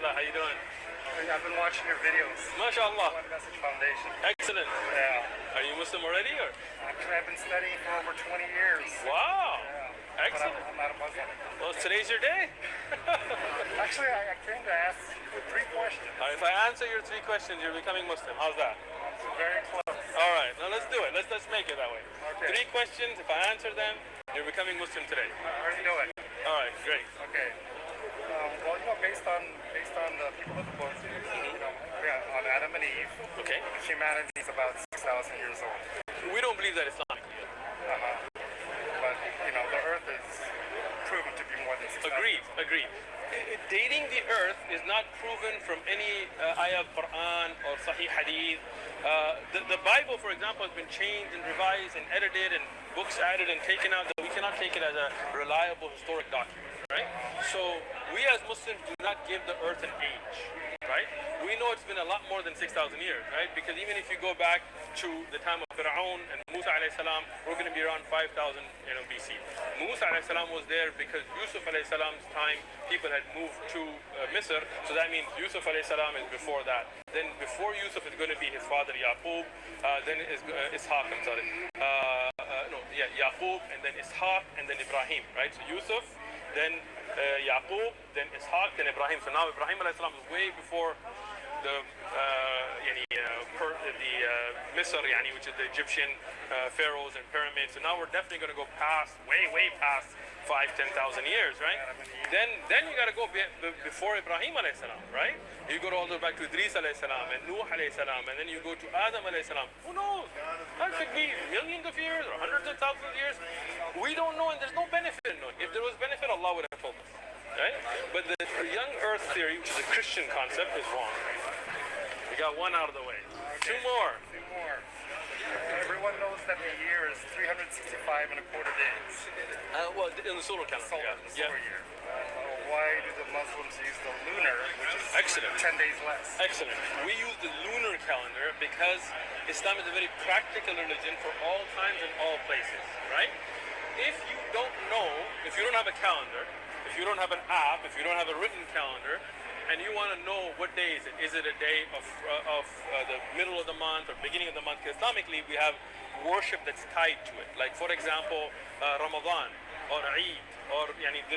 Alhamdulillah. How you doing? I've been watching your videos. MashaAllah. One Message Foundation. Excellent. Yeah. Are you Muslim already, or? Actually, I've been studying for over 20 years. Wow. Yeah. Excellent. But I'm not a Muslim. Well, today's your day. Actually, I came to ask 3 questions. If I answer your 3 questions, you're becoming Muslim. How's that? It's very close. All right. Now let's do it. Let's make it that way. Okay. 3 questions. If I answer them, you're becoming Muslim today. How do you do it? All right. Great. Okay. Well, based on the people of the book, on Adam and Eve, Okay. humanity is about 6,000 years old. We don't believe that Islamically. But, the earth is proven to be more than 6,000. Agreed. Dating the earth is not proven from any ayah of Quran or Sahih Hadith. The Bible, for example, has been changed and revised and edited and books added and taken out. We cannot take it as a reliable historic document, right? So we as Muslims do not give the earth an age, right? We know it's been a lot more than 6,000 years, right? Because even if you go back to the time of Fir'aun and Musa alayhi salam, we're going to be around 5,000 BC. Musa alayhi salam was there because Yusuf alayhi salam's time, people had moved to Misr, so that means Yusuf alayhi salam is before that. Then before Yusuf is going to be his father Yaqub, then is Ishaq, I'm sorry. Yaqub, and then Ishaq, and then Ibrahim, right? So Yusuf, then Yaqub, then Ishaq, then Ibrahim. So now Ibrahim alayhi salam is way before the Misr, which is the Egyptian pharaohs and pyramids. So now we're definitely going to go past, way past 5,000-10,000 years, right? Then you got to go before Ibrahim alayhi salam, right? You go all the way back to Idris alayhi salam and Nuh alayhi salam, and then you go to Adam alayhi salam. Who knows? That could be millions of years or hundreds of thousands of years. We don't know, and there's no benefit in knowing. If there was benefit, Allah would have told us, right? But the young earth theory, which is a Christian concept, is wrong. We got 1 out of the way. Okay. 2 more. Everyone knows that the year is 365 and a quarter days. Well, in the solar calendar. The solar year. Why do the Muslims use the lunar, which is Excellent. 10 days less? Excellent. We use the lunar calendar because Islam is a very practical religion for all times and all places, right? If you don't know, if you don't have a calendar, if you don't have an app, if you don't have a written calendar, and you want to know what day is it a day of the middle of the month or beginning of the month? Because Islamically, we have worship that's tied to it. Like, for example, Ramadan or Eid, or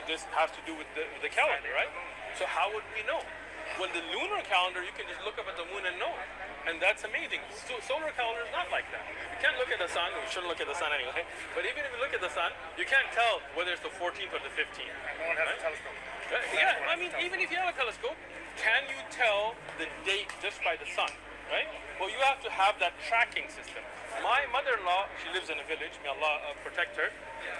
this has to do with the calendar, right? So how would we know? Well, the lunar calendar, you can just look up at the moon and know. And that's amazing. So solar calendar is not like that. You can't look at the sun. We shouldn't look at the sun anyway. But even if you look at the sun, you can't tell whether it's the 14th or the 15th. No one has a telescope. Yeah, even if you have a telescope, can you tell the date just by the sun, right? Well, you have to have that tracking system. My mother-in-law, she lives in a village, may Allah protect her.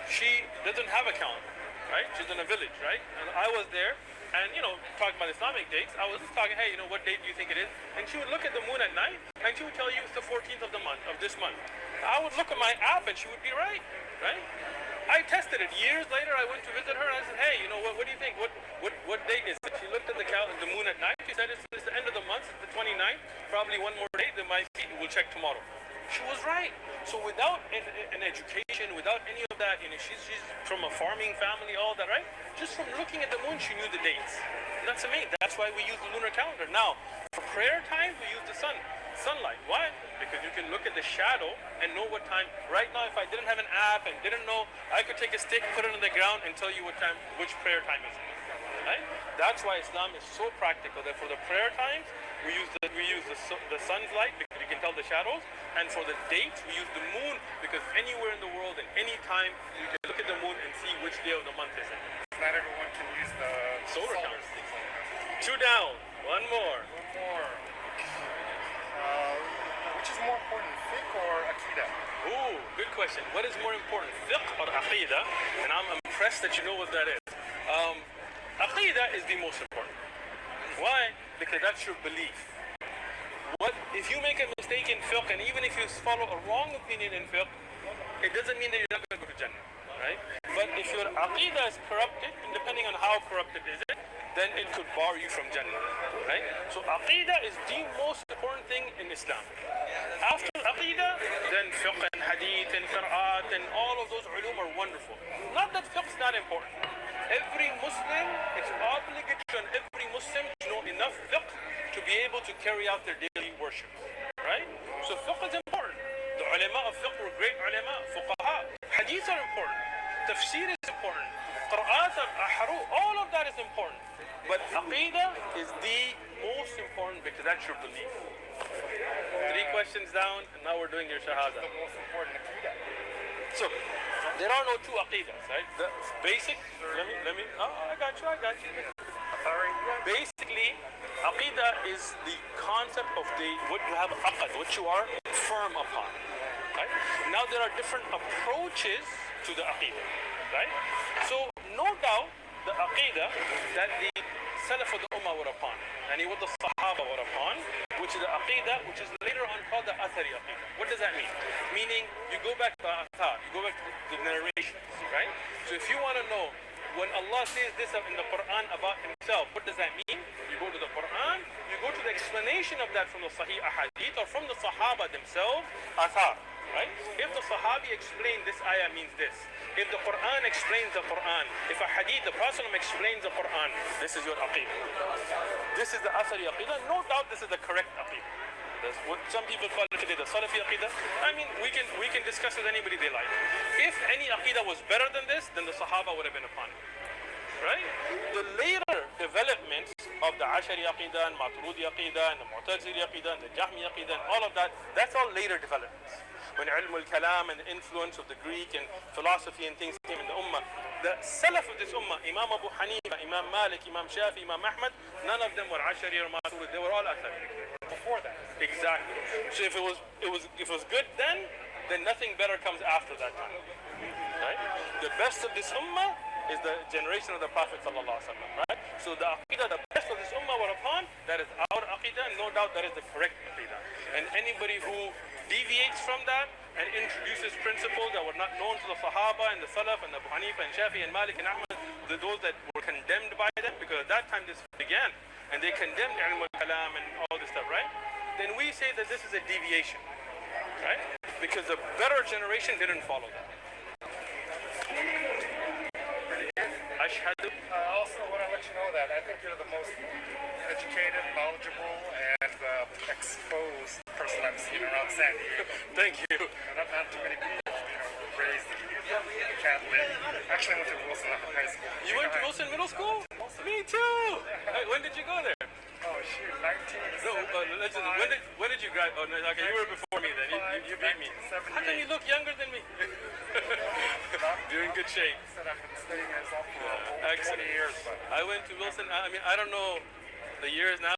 She doesn't have a calendar, right? She's in a village, right? And I was there, and talking about Islamic dates, I was just talking, hey, what date do you think it is? And she would look at the moon at night, and she would tell you it's the 14th of the month, of this month. I would look at my app, and she would be right? I tested it. Years later, I went to visit her, and I said, hey, what do you think? What date is it? She looked at the moon at night. She said, it's the end of the month, it's the 29th. Probably one more day, we'll check tomorrow. She was right. So without an education, without any of that, she's from a farming family, all that, right? Just from looking at the moon, she knew the dates. And that's amazing. That's why we use the lunar calendar. Now, for prayer time, we use the sunlight. Why? Because you can look at the shadow and know what time. Right now, if I didn't have an app and didn't know, I could take a stick, put it on the ground, and tell you which prayer time is it. Right? That's why Islam is so practical that for the prayer times, we use the sun's light because you can tell the shadows, and for the dates, we use the moon because anywhere in the world and any time you can look at the moon and see which day of the month is it. Not everyone can use the solar calendar. 2 down. 1 more. Which is more important, fiqh or aqidah? Ooh, good question. What is more important, fiqh or aqidah? And I'm impressed that you know what that is. Aqidah is the most important. Why? Because that's your belief. If you make a mistake in fiqh, and even if you follow a wrong opinion in fiqh, it doesn't mean that you're not going to go to Jannah, right? But if your aqidah is corrupted, and depending on how corrupted is it, then it could bar you from Jannah, right? So aqidah is the most important thing in Islam. After aqidah, then fiqh and hadith and qira'at and all of those ulum are wonderful. Not that fiqh is not important. Every Muslim, it's obligatory on every Muslim to know enough fiqh to be able to carry out their daily worship. Right? So fiqh is important. The ulama of fiqh were great ulama, fuqaha. Hadith are important. Tafsir is important. Qira'at al-ahru, all of that is important. But aqidah is the most important because that's your belief. 3 questions down, and now we're doing your shahada. The most important aqidah. So, there are no 2 aqidas, right? The basic, I got you. Sorry. Basically, aqidah is the concept of what you have aqad, what you are firm upon, right? Now there are different approaches to the aqidah, right? So, no doubt, the aqidah that the Salaf of the Ummah were upon, and what the Sahaba were upon, which is the aqidah, which is later on called the Athari aqidah. What does that mean? Meaning, you go back to the athar, you go back to the narrations, right? So if you want to know, when Allah says this in the Quran about himself, what does that mean? You go to the Quran, you go to the explanation of that from the Sahih Ahadith or from the Sahaba themselves, athar, right? If the Sahabi explained this ayah means this, if the Quran explains the Quran, if a hadith, the Prophet explains the Quran, this is your aqidah. This is the Athari aqidah. No doubt this is the correct aqidah. That's what some people call it today, the Salafi aqidah. I mean, we can discuss with anybody they like. If any aqidah was better than this, then the Sahaba would have been upon it. Right? The later developments of the Ashari aqidah and Maturidi aqidah and the Mu'tazili aqidah and the Jahmi aqidah and all of that, that's all later developments. When ilm al-kalam and the influence of the Greek and philosophy and things came in the ummah, the salaf of this ummah, Imam Abu Hanifa, Imam Malik, Imam Shafi, Imam Ahmad, none of them were Ashari or Maturidi, they were all Athari. Before that. Exactly. So if it was good then nothing better comes after that time. Right? The best of this ummah is the generation of the Prophet sallallahu alaihi wasallam, right? So the aqidah, the best of this ummah were upon, that is our aqidah, and no doubt that is the correct aqidah. And anybody who deviates from that and introduces principles that were not known to the Sahaba and the Salaf and Abu Hanifa and Shafi and Malik and Ahmad, those that were condemned by them, because at that time this began, and they condemned ilm al-kalam and all this stuff, right? Then we say that this is a deviation, right? Because the better generation didn't follow that. Ashhadu. Also want to let you know that I think you're the most educated, knowledgeable, and exposed person I've seen around San Diego. Thank you. Not too many people, raised Catholic. Actually, I went to Wilson High School. You went to Wilson Middle School? Me too. Hey, when did you go there? Oh shoot, 19. No, listen. When did you graduate? Oh no, okay, you were before me then. You beat me. How can you look younger than me? You're in good shape. I said I've been studying myself for over 20 years. But I went to Wilson. I mean, I don't know the years now.